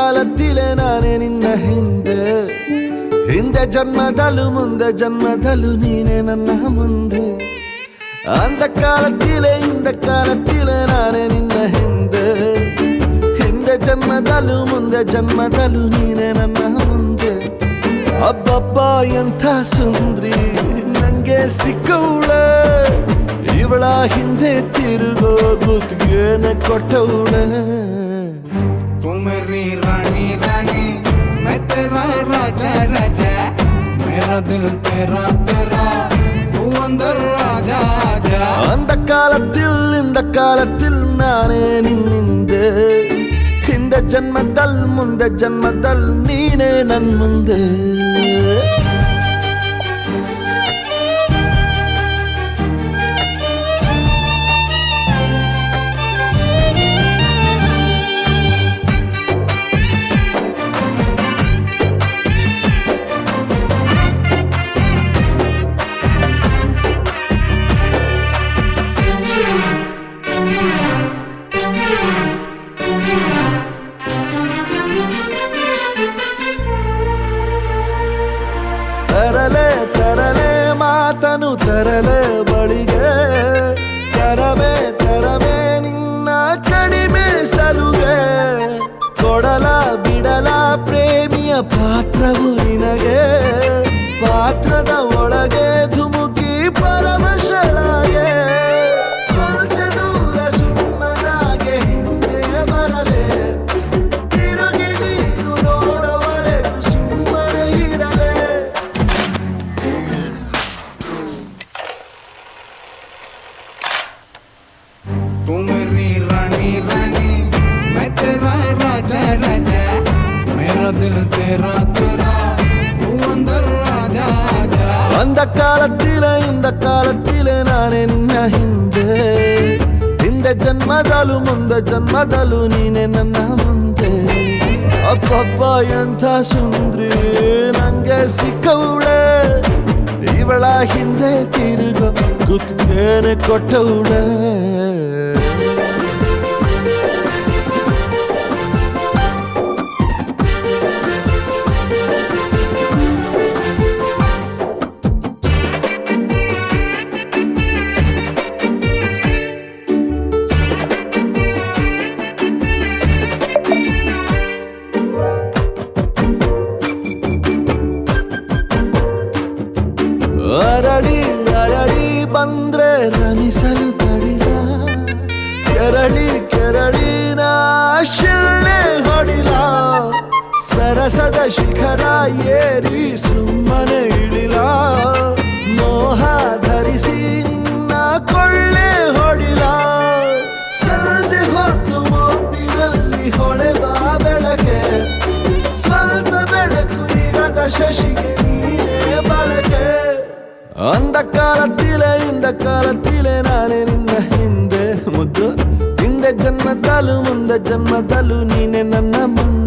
ಕಾಲತ್ತಿಲೆ ನಾನೇ ನಿನ್ನ ಹಿಂದೆ ಜನ್ಮದಲ್ಲೂ ಮುಂದೆ ಜನ್ಮದಲ್ಲೂ ನೀನೆ ನನ್ನ ಮುಂದೆ ಅಂದ ಕಾಲತ್ತಿಲೆ ನಾನೇ ನಿನ್ನ ಹಿಂದೆ ಜನ್ಮದಲ್ಲೂ ಮುಂದೆ ಜನ್ಮದಲ್ಲೂ ನೀನೆ ನನ್ನ ಮುಂದೆ ಅಬ್ಬಬ್ಬ ಎಂಥ ಸುಂದ್ರಿ ನಂಗೆ ಸಿಕ್ಕವಳೆ ಇವಳ ಹಿಂದೆ ತಿರುಗೋ ಗುತ್ತಿಗೆನ ಕೊಟ್ಟವಳೆ तू मेरी रानी रानी मैं तेरा राजा राजा मेरा दिल तेरा तेरा तू अंदर आजा आजा அந்த காலத்தில் நானே நின்னிಂದೆ ಹಿಂದೆ ಜನ್ಮದಲ್ ಮುಂದೆ ಜನ್ಮದಲ್ ನೀನೇ ನನ್ ಮುಂದೆ ತರಲೆ ಮಾತನು ತರಲೆ ಬಳಿಗೆ ತರವೇ ನಿನ್ನ ಕಡಿಮೆ ಸಲುಗೆ ಕೊಡಲ ಬಿಡಲ ಪ್ರೇಮಿಯ ಪಾತ್ರವು ನಿನಗೆ ಪಾತ್ರದ ಒಳಗೆ ಧುಮುಕಿ ಪರಮಶಳಾಗೆ ಕೊಂಚ ದೂರ ಸುಮ್ಮನಾಗೆ ಹಿಂದೆ ಬರಲೆ ತಿರುಗಿ ನೀನು ನೋಡವರೆಗೂ ಸುಮ್ಮನೆ ಇರಲೆ तू मेरी रानी रानी मैं तेरा राजा राजा मेरा दिल तेरा तेरा तू अंदर आजा आजा அந்த ಕಾಲತ್ತಿಲೆ ನಾನೇ ನಿನ್ನ ಹಿಂದೆ ಜನ್ಮದಲ್ಲೂ ಮುಂದೆ ಜನ್ಮದಲ್ಲೂ ನೀನೆ ನನ್ನ ಮುಂದೆ ಅಪ್ಪಪ್ಪ ಎಂಥ ಸುಂದ್ರಿ ನಂಗೆ ಸಿಕ್ಕವಳೆ ಇವಳ ಹಿಂದೆ ತಿರುಗೋ ಗುತ್ತಿಗೆನ ಕೊಟ್ಟವಳೆ ಅರಳಿ ಬಂದ್ರೆ ರಮಿಸಲು ತಡಿಲ ಕೆರಳಿ ನಾ ಶಿಳ್ಳೆ ಹೊಡಿಲ ಸರಸದ ಶಿಖರ ಏರಿ ಸುಮ್ಮನೆ ಇಳಿಲ ಮೋಹ ಧರಿಸಿ ನಿನ್ನ ಕೊಳ್ಳೆ ಹೊಡಿಲ ಸಂಜೆ ಹೊತ್ತು ಒಪ್ಪಿನಲ್ಲಿ ಹೊಳೆವ ಬೆಳಕೆ ಸ್ವಂತ ಬೆಳಕು ಇರದ ಶಶಿಗೆ ನೀನೇ ಬಳಕೆ அந்த ಕಾಲತ್ತಿಲೆ ನಾನೇ ನಿನ್ನ ಹಿಂದೆ ಮುದ್ದು ಹಿಂದೆ ಜನ್ಮದಲ್ಲೂ ಮುಂದೆ ಜನ್ಮದಲ್ಲೂ ನೀನೆ ನನ್ನ ಮುಂದೆ